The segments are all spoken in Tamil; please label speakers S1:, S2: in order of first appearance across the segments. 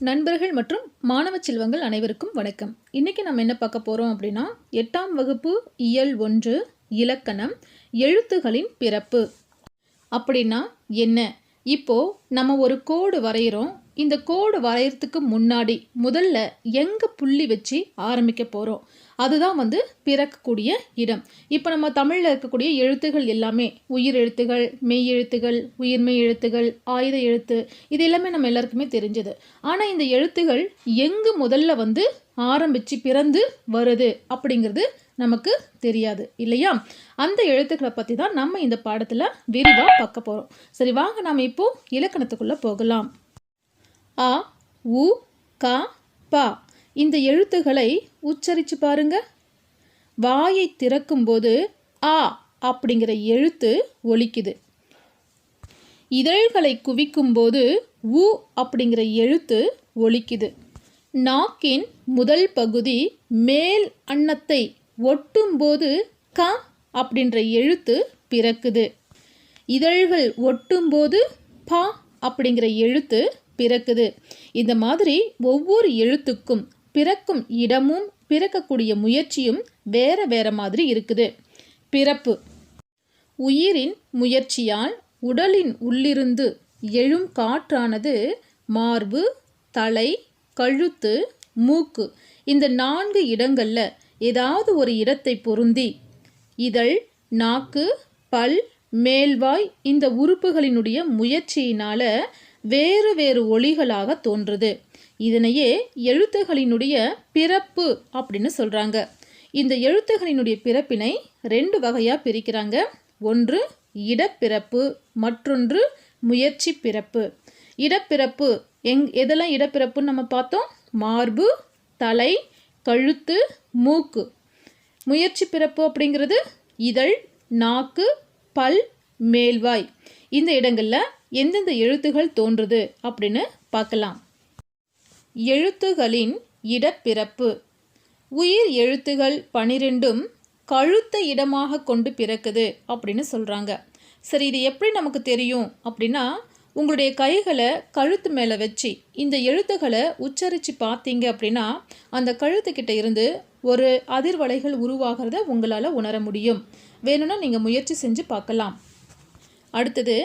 S1: நண்பர்கள் மற்றும் மாணவ செல்வங்கள் அனைவருக்கும் வணக்கம். இன்னைக்கு நம்ம என்ன பார்க்க போறோம் அப்படின்னா 8ஆம் வகுப்பு இயல் 1 இலக்கணம் எழுத்துகளின் பிறப்பு. அப்படின்னா என்ன? இப்போ நம்ம ஒரு கோடு வரைகிறோம். இந்த கோடு வரைகிறதுக்கு முன்னாடி முதல்ல எங்க புள்ளி வச்சு ஆரம்பிக்க போறோம், அதுதான் பிறக்கக்கூடிய இடம். இப்போ நம்ம தமிழில் இருக்கக்கூடிய எழுத்துகள் எல்லாமே உயிர் எழுத்துகள், மெய் எழுத்துகள், உயிர்மெய் எழுத்துகள், ஆயுத எழுத்து, இது எல்லாமே நம்ம எல்லாருக்குமே தெரிஞ்சது. ஆனால் இந்த எழுத்துகள் எங்கு முதல்ல ஆரம்பித்து பிறந்து வருது அப்படிங்கிறது நமக்கு தெரியாது இல்லையா? அந்த எழுத்துக்களை பற்றி தான் நம்ம இந்த பாடத்தில் விரிவாக பார்க்க போகிறோம். சரி, வாங்க நாம் இப்போ இலக்கணத்துக்குள்ளே போகலாம். அ, உ, க, ப இந்த எழுத்துக்களை உச்சரித்து பாருங்க. வாயை திறக்கும்போது ஆ அப்படிங்கிற எழுத்து ஒலிக்குது. இதழ்களை குவிக்கும்போது உ அப்படிங்கிற எழுத்து ஒலிக்குது. நாக்கின் முதல் பகுதி மேல் அன்னத்தை ஒட்டும்போது க அப்படின்ற எழுத்து பிறக்குது. இதழ்கள் ஒட்டும்போது ப அப்படிங்கிற எழுத்து பிறக்குது. இந்த மாதிரி ஒவ்வொரு எழுத்துக்கும் பிறக்கும் இடமும் பிறக்கக்கூடிய முயற்சியும் வேற வேற மாதிரி இருக்குது. பிறப்பு உயிரின் முயற்சியால் உடலின் உள்ளிருந்து எழும் காற்றானது மார்பு, தலை, கழுத்து, மூக்கு இந்த 4 இடங்கள்ல ஏதாவது ஒரு இடத்தை பொருந்தி இதழ், நாக்கு, பல், மேல்வாய் இந்த உறுப்புகளினுடைய முயற்சியினால வேறு வேறு ஒலிகளாக தோன்றுது. இதனையே எழுத்துகளினுடைய பிறப்பு அப்படின்னு சொல்றாங்க. இந்த எழுத்துகளினுடைய பிறப்பினை 2 வகையாக பிரிக்கிறாங்க. ஒன்று இடப்பிறப்பு, மற்றொன்று முயற்சி பிறப்பு. இடப்பிறப்பு எதெல்லாம் இடப்பிறப்புன்னு நம்ம பார்த்தோம்? மார்பு, தலை, கழுத்து, மூக்கு. முயற்சி பிறப்பு அப்படிங்கிறது இதழ், நாக்கு, பல், மேல்வாய். இந்த இடங்களில் எந்தெந்த எழுத்துகள் தோன்றுது அப்படின்னு பார்க்கலாம். எழுத்துகளின் இடப்பிறப்பு. உயிர் எழுத்துகள் 12ம் கழுத்தை இடமாக கொண்டு பிறக்குது அப்படின்னு சொல்கிறாங்க. சரி, இது எப்படி நமக்கு தெரியும் அப்படின்னா, உங்களுடைய கைகளை கழுத்து மேலே வச்சு இந்த எழுத்துக்களை உச்சரித்து பார்த்தீங்க அப்படின்னா அந்த கழுத்துக்கிட்ட இருந்து ஒரு அதிர்வலைகள் உருவாகிறத உங்களால் உணர முடியும். வேணும்னா நீங்கள் முயற்சி செஞ்சு பார்க்கலாம். அடுத்தது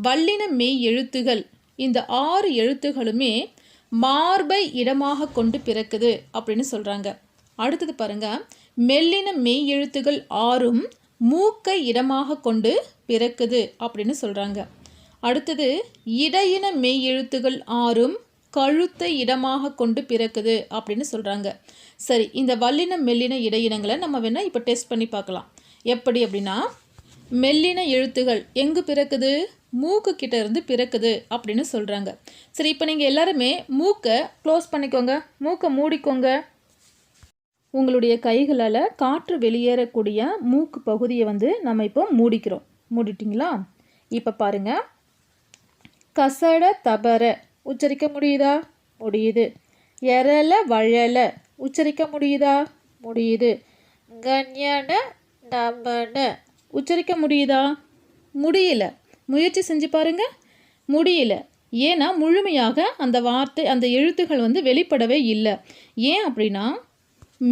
S1: வல்லின மெய் எழுத்துகள். இந்த 6 எழுத்துகளுமே மார்பை இடமாக கொண்டு பிறக்குது அப்படின்னு சொல்கிறாங்க. அடுத்தது பாருங்க, மெல்லின மெய் எழுத்துகள் 6ம் மூக்கை இடமாக கொண்டு பிறக்குது அப்படின்னு சொல்கிறாங்க. அடுத்தது இடையின மெய் எழுத்துகள் 6ம் கழுத்தை இடமாக கொண்டு பிறக்குது அப்படின்னு சொல்கிறாங்க. சரி, இந்த வல்லின மெல்லின இடையினங்களை நம்ம வேணால் இப்போ டெஸ்ட் பண்ணி பார்க்கலாம். எப்படி அப்படின்னா, மெல்லின எழுத்துகள் எங்கு பிறக்குது? மூக்கு கிட்ட இருந்து பிறக்குது அப்படின்னு சொல்கிறாங்க. சரி, இப்போ நீங்கள் எல்லாருமே மூக்கை க்ளோஸ் பண்ணிக்கோங்க, மூக்கை மூடிக்கோங்க. உங்களுடைய கைகளால் காற்று வெளியேறக்கூடிய மூக்கு பகுதியை நம்ம இப்போ மூடிக்கிறோம். மூடிட்டிங்களா? இப்போ பாருங்க, கசட தபர உச்சரிக்க முடியுதா? முடியுது. எரல வழல உச்சரிக்க முடியுதா? முடியுது. கண்யன நமன உச்சரிக்க முடியுதா? முடியல. முயற்சி செஞ்சு பாருங்க, முடியல. ஏன்னா முழுமையாக அந்த வார்த்தை, அந்த எழுத்துகள் வெளிப்படவே இல்லை. ஏன் அப்படின்னா,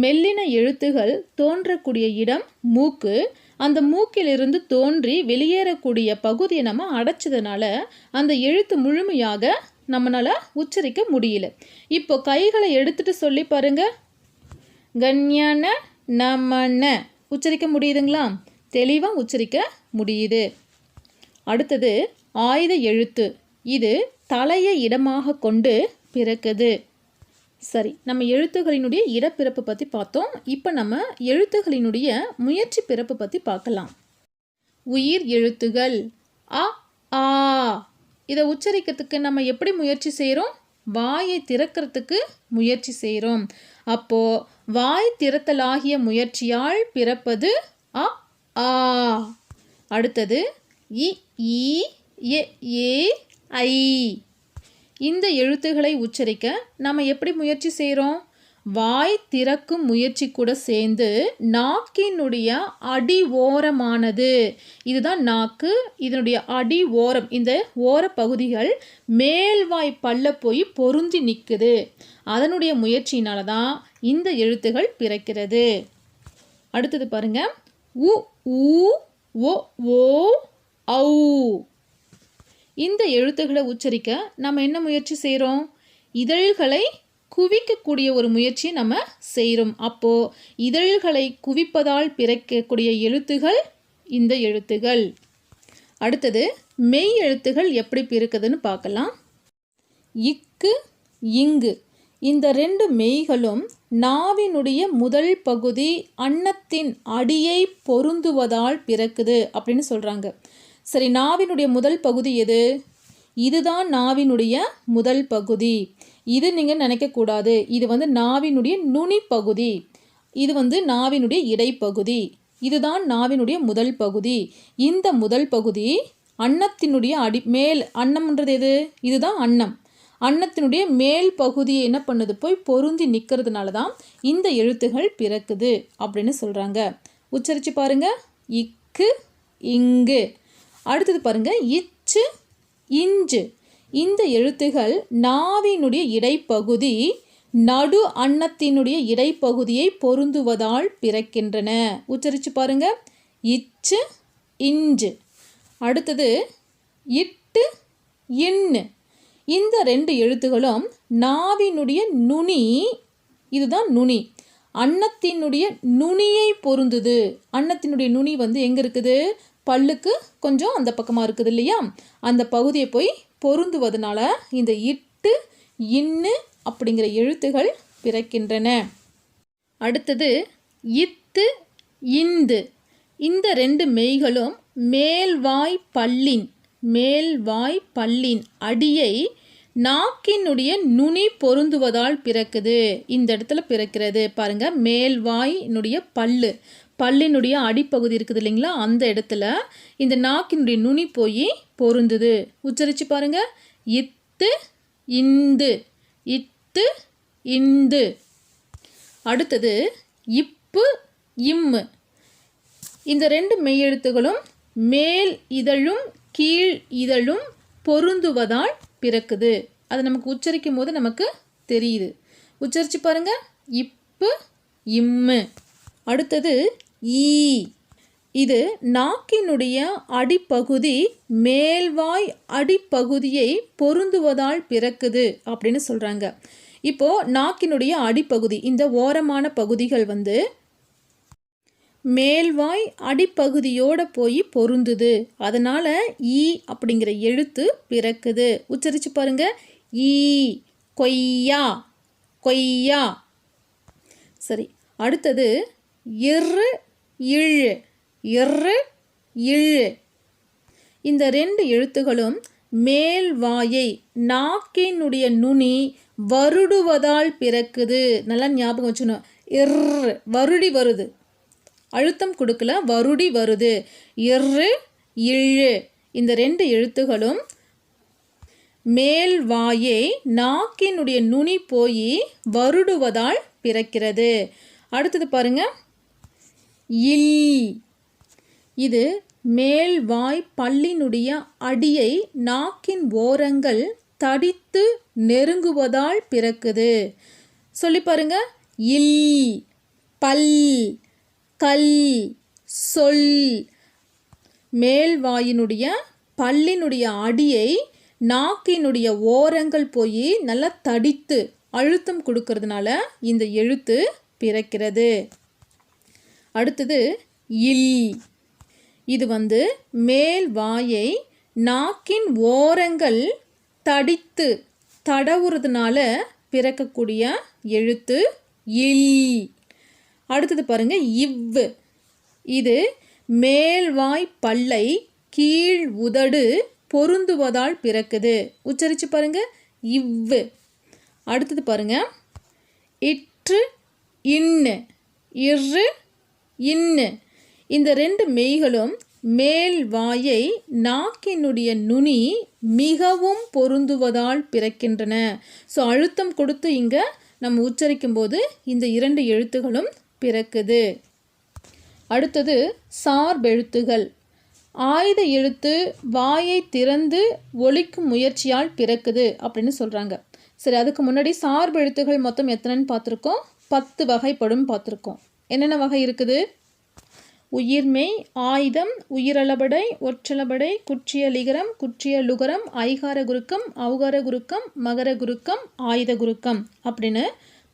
S1: மெல்லின எழுத்துகள் தோன்றக்கூடிய இடம் மூக்கு. அந்த மூக்கிலிருந்து தோன்றி வெளியேறக்கூடிய பகுதியை நம்ம அடைச்சதுனால அந்த எழுத்து முழுமையாக நம்மளால் உச்சரிக்க முடியல. இப்போ கைகளை எடுத்துட்டு சொல்லி பாருங்க. கண்யன நமன உச்சரிக்க முடியுதுங்களா? தெளிவாக உச்சரிக்க முடியுது. அடுத்தது ஆயுத எழுத்து. இது தலையை இடமாக கொண்டு பிறக்குது. சரி, நம்ம எழுத்துகளினுடைய இடப்பிறப்பு பற்றி பார்த்தோம். இப்போ நம்ம எழுத்துகளினுடைய முயற்சி பிறப்பு பற்றி பார்க்கலாம். உயிர் எழுத்துகள் அ, ஆ இதை உச்சரிக்கிறதுக்கு நம்ம எப்படி முயற்சி செய்கிறோம்? வாயை திறக்கிறதுக்கு முயற்சி செய்கிறோம். அப்போது வாய் திறத்தலாகிய முயற்சியால் பிறப்பது அ, ஆ. அடுத்தது இ, ஈ, எ, ஏ, ஐ. இந்த எழுத்துக்களை உச்சரிக்க நம்ம எப்படி முயற்சி செய்கிறோம்? வாய் திறக்கும் முயற்சி கூட சேர்ந்து நாக்கினுடைய அடி ஓரமானது, இதுதான் நாக்கு, இதனுடைய அடி ஓரம், இந்த ஓர பகுதிகள் மேல்வாய் பல்ல போய் பொருந்தி நிற்குது. அதனுடைய முயற்சியினால தான் இந்த எழுத்துகள் பிறக்கிறது. அடுத்தது பாருங்க, உ ஊ ஒ ஓ ஔ. இந்த எழுத்துக்களை உச்சரிக்க நம்ம என்ன முயற்சி செய்கிறோம்? இதழ்களை குவிக்கக்கூடிய ஒரு முயற்சியை நம்ம செய்கிறோம். அப்போது இதழ்களை குவிப்பதால் பிறக்கக்கூடிய எழுத்துகள் இந்த எழுத்துகள். அடுத்தது மெய் எழுத்துகள் எப்படி பிறக்குதுன்னு பார்க்கலாம். இக்கு இங்கு இந்த ரெண்டு மெய்களும் நாவினுடைய முதல் பகுதி அன்னத்தின் அடியை பொருந்துவதால் பிறக்குது அப்படின்னு சொல்கிறாங்க. சரி, நாவினுடைய முதல் பகுதி எது? இதுதான் நாவினுடைய முதல் பகுதி. இது நீங்கள் நினைக்கக்கூடாது. இது நாவினுடைய நுனி பகுதி, இது நாவினுடைய இடைப்பகுதி. இதுதான் நாவினுடைய முதல் பகுதி. இந்த முதல் பகுதி அன்னத்தினுடைய மேல், அன்னம்ன்றது எது? இதுதான் அன்னம். அன்னத்தினுடைய மேல் பகுதியை என்ன பண்ணுது? போய் பொருந்தி நிற்கிறதுனால தான் இந்த எழுத்துகள் பிறக்குது அப்படின்னு சொல்கிறாங்க. உச்சரித்து பாருங்க, இக்கு இங்கு. அடுத்தது பாருங்க, இச்சு இஞ்சு. இந்த எழுத்துகள் நாவினுடைய இடைப்பகுதி நடு அன்னத்தினுடைய இடைப்பகுதியை பொருந்துவதால் பிறக்கின்றன. உச்சரித்து பாருங்க, இச்சு இஞ்சு. அடுத்தது இட்டு இன்னு. இந்த ரெண்டு எழுத்துகளும் நாவினுடைய நுனி, இதுதான் நுனி, அன்னத்தினுடைய நுனியை பொருந்துது. அன்னத்தினுடைய நுனி எங்கே இருக்குது? பல்லுக்கு கொஞ்சம் அந்த பக்கமாக இருக்குது இல்லையா? அந்த பகுதியை போய் பொருந்துவதனால இந்த இட்டு இன்னு அப்படிங்கிற எழுத்துகள் பிறக்கின்றன. அடுத்தது இத்து இந்து. இந்த ரெண்டு மெய்களும் மேல்வாய் பல்லின் அடியை நாக்கினுடைய நுனி பொருந்துவதால் பிறக்குது. இந்த இடத்துல பிறக்கிறது பாருங்க. மேல்வாயினுடைய பல்லினுடைய அடிப்பகுதி இருக்குது இல்லைங்களா? அந்த இடத்துல இந்த நாக்கினுடைய நுனி போய் பொருந்துது. உச்சரித்து பாருங்க, இத்து இந்து, இத்து இந்து. அடுத்தது இப்பு இம்மு. இந்த ரெண்டு மெய்யெழுத்துகளும் மேல் இதழும் கீழ் இதழும் பொருந்துவதால் பிறக்குது. அது நமக்கு உச்சரிக்கும் போது நமக்கு தெரியுது. உச்சரித்து பாருங்க, இப்பு இம்மு. அடுத்தது ஈ. இது நாக்கினுடைய அடிப்பகுதி மேல்வாய் அடிப்பகுதியை பொருந்துவதால் பிறக்குது அப்படின்னு சொல்கிறாங்க. இப்போது நாக்கினுடைய அடிப்பகுதி, இந்த ஓரமான பகுதிகள் மேல்வாய் அடிப்பகுதியோடு போய் பொருந்துது. அதனால் ஈ அப்படிங்கிற எழுத்து பிறக்குது. உச்சரித்து பாருங்க, ஈ கொய்யா கொய்யா. சரி, அடுத்தது இரு இழு, இரு இழு. இந்த ரெண்டு எழுத்துகளும் மேல்வாயை நாக்கினுடைய நுனி வருடுவதால் பிறக்குது. நல்லா ஞாபகம் வச்சுக்கணும். வருடி வருது, அழுத்தம் கொடுக்கல, வருடி வருது. இரு இழு. இந்த ரெண்டு எழுத்துகளும் மேல்வாயை நாக்கினுடைய நுனி போய் வருடுவதால் பிறக்கிறது. அடுத்தது பாருங்க, இல். இது மேல்வாய் பல்லினுடைய அடியை நாக்கின் ஓரங்கள் தடித்து நெருங்குவதால் பிறக்குது. சொல்லி பாருங்க, இல், பல், கல், சொல். மேல்வாயினுடைய பல்லினுடைய அடியை நாக்கினுடைய ஓரங்கள் போய் நல்லா தடித்து அழுத்தம் கொடுக்கறதுனால இந்த எழுத்து பிறக்கிறது. அடுத்தது இல். இது மேல்வாயை நாக்கின் ஓரங்கள் தடித்து தடவுறதுனால பிறக்கக்கூடிய எழுத்து இல். அடுத்தது பாருங்க, இவ். இது மேல்வாய் பல்லை கீழ் உதடு பொருந்துவதால் பிறக்குது. உச்சரித்து பாருங்க, இவ். அடுத்தது பாருங்க, இற்று இன்னு, இரு இன்னு. இந்த ரெண்டு மெய்களும் மேல்வாயை நாக்கினுடைய நுனி மிகவும் பொருந்துவதால் பிறக்கின்றன. ஸோ அழுத்தம் கொடுத்து இங்கே நம்ம உச்சரிக்கும் போது இந்த 2 எழுத்துகளும் பிறக்குது. அடுத்தது சார்பெழுத்துகள். ஆயுத எழுத்து வாயை திறந்து ஒலிக்கும் முயற்சியால் பிறக்குது அப்படின்னு சொல்கிறாங்க. சரி, அதுக்கு முன்னாடி சார்பெழுத்துகள் மொத்தம் எத்தனைன்னு பார்த்துருக்கோம்? 10 வகைப்படும் பார்த்துருக்கோம். என்னென்ன வகை இருக்குது? உயிர்மெய், ஆயுதம், உயிரளபடை, ஒற்றளபடை, குற்றிய லிகரம், குற்றிய லுகரம், ஐகார குருக்கம், ஔகார குருக்கம், மகர குருக்கம், ஆயுத குருக்கம் அப்படின்னு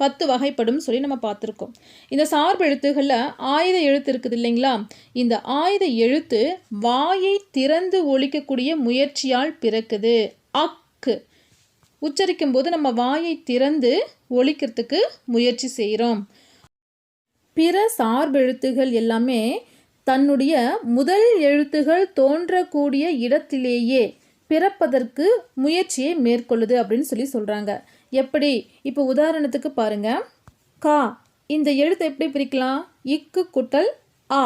S1: 10 வகைப்படும் சொல்லி நம்ம பார்த்துருக்கோம். இந்த சார்பு எழுத்துகளில் ஆயுத எழுத்து இருக்குது இல்லைங்களா? இந்த ஆயுத எழுத்து வாயை திறந்து ஒலிக்கக்கூடிய முயற்சியால் பிறக்குது. அக்கு உச்சரிக்கும் போது நம்ம வாயை திறந்து ஒலிக்கிறதுக்கு முயற்சி செய்கிறோம். பிற சார்பெழுத்துகள் எல்லாமே தன்னுடைய முதல் எழுத்துகள் தோன்றக்கூடிய இடத்திலேயே பிறப்பதற்கு முயற்சியை மேற்கொள்ளுது அப்படின்னு சொல்லி சொல்கிறாங்க. எப்படி? இப்போ உதாரணத்துக்கு பாருங்க. கா இந்த எழுத்தை எப்படி பிரிக்கலாம்? இக்கு குட்டல் ஆ.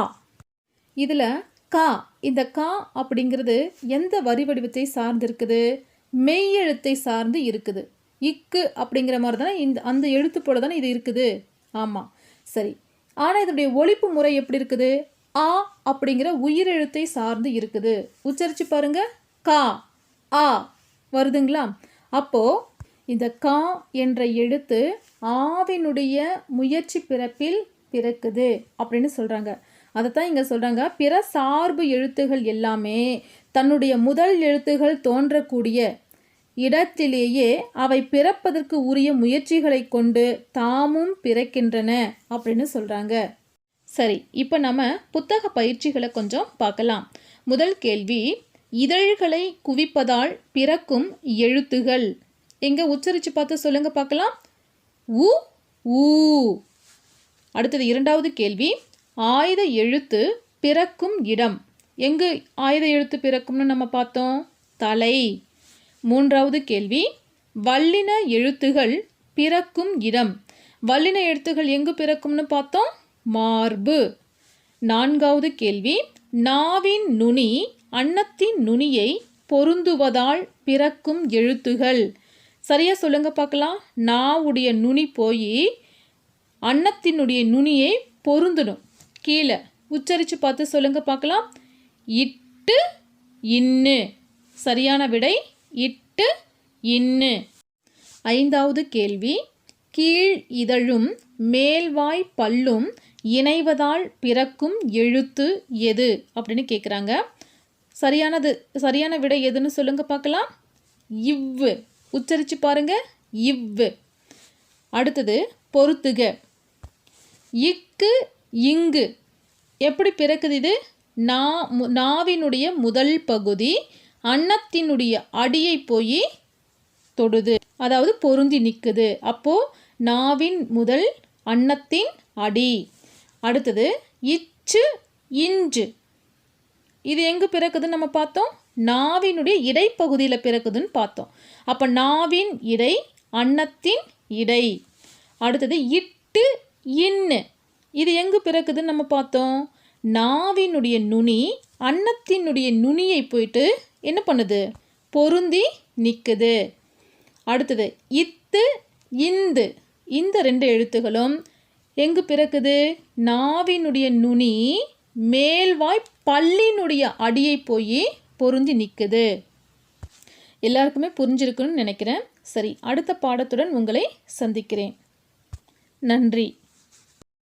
S1: இதில் கா, இந்த கா அப்படிங்கிறது எந்த வரி வடிவத்தை சார்ந்து இருக்குது? மெய் எழுத்தை சார்ந்து இருக்குது. இக்கு அப்படிங்கிற மாதிரி தானே அந்த எழுத்து போல தானே இது இருக்குது. ஆமாம், சரி. ஆனால் இதனுடைய ஒலிப்பு முறை எப்படி இருக்குது? ஆ அப்படிங்கிற உயிரெழுத்தை சார்ந்து இருக்குது. உச்சரித்து பாருங்க. கா ஆ வருதுங்களா? அப்போது இந்த கா என்ற எழுத்து ஆவினுடைய முயற்சி பிறப்பில் பிறக்குது அப்படின்னு சொல்கிறாங்க. அதைத்தான் இங்கே சொல்கிறாங்க. பிற சார்பு எழுத்துகள் எல்லாமே தன்னுடைய முதல் எழுத்துகள் தோன்றக்கூடிய இடத்திலேயே அவை பிறப்பதற்கு உரிய முயற்சிகளை கொண்டு தாமும் பிறக்கின்றன அப்படின்னு சொல்கிறாங்க. சரி, இப்போ நம்ம புத்தக பயிற்சிகளை கொஞ்சம் பார்க்கலாம். முதல் கேள்வி, இதழ்களை குவிப்பதால் பிறக்கும் எழுத்துகள். எங்கே உச்சரித்து பார்த்து சொல்லுங்க பார்க்கலாம். உ ஊ. அடுத்தது இரண்டாவது கேள்வி, ஆயுத எழுத்து பிறக்கும் இடம். எங்கு ஆயுத எழுத்து பிறக்கும்னு நம்ம பார்த்தோம்? தலை. மூன்றாவது கேள்வி, வல்லின எழுத்துகள் பிறக்கும் இடம். வல்லின எழுத்துகள் எங்கு பிறக்கும்னு பார்த்தோம்? மார்பு. நான்காவது கேள்வி, நாவின் நுனி அன்னத்தின் நுனியை பொருந்துவதால் பிறக்கும் எழுத்துகள். சரியா சொல்லுங்க பார்க்கலாம். நாவுடைய நுனி போய் அன்னத்தினுடைய நுனியை பொருந்தணும். கீழே உச்சரித்து பார்த்து சொல்லுங்க பார்க்கலாம். இட்டு இன்னு. சரியான விடை இட்டு இன்னு. ஐந்தாவது கேள்வி, கீழ் இதழும் மேல்வாய் பல்லும் இணைவதால் பிறக்கும் எழுத்து எது அப்படின்னு கேட்குறாங்க. சரியான விடை எதுன்னு சொல்லுங்க பார்க்கலாம். இவ்வு. உச்சரித்து பாருங்க. இவ்வு. அடுத்தது பொறுத்துக. இக்கு இங்கு எப்படி பிறக்குது? இது நாவினுடைய முதல் பகுதி அன்னத்தினுடைய அடியை போய் தொடுது, அதாவது பொருந்தி நிற்குது. அப்போது நாவின் முதல் அன்னத்தின் அடி. அடுத்தது இச்சு இஞ்சு. இது எங்கு பிறக்குதுன்னு நம்ம பார்த்தோம்? நாவினுடைய இடைப்பகுதியில் பிறக்குதுன்னு பார்த்தோம். அப்போ நாவின் இடை அன்னத்தின் இடை. அடுத்தது இட்டு இன்னு. இது எங்கு பிறக்குதுன்னு நம்ம பார்த்தோம்? நாவினுடைய நுனி அன்னத்தினுடைய நுனியை போயிட்டு என்ன பண்ணுது? பொருந்தி நிற்குது. அடுத்தது இத்து இந்து. இந்த 2 எழுத்துகளும் எங்கு பிறக்குது? நாவினுடைய நுனி மேல்வாய் பல்லினுடைய அடியை போய் பொருந்தி நிற்குது. எல்லாருக்குமே புரிஞ்சிருக்குன்னு நினைக்கிறேன். சரி, அடுத்த பாடத்துடன் உங்களை சந்திக்கிறேன். நன்றி.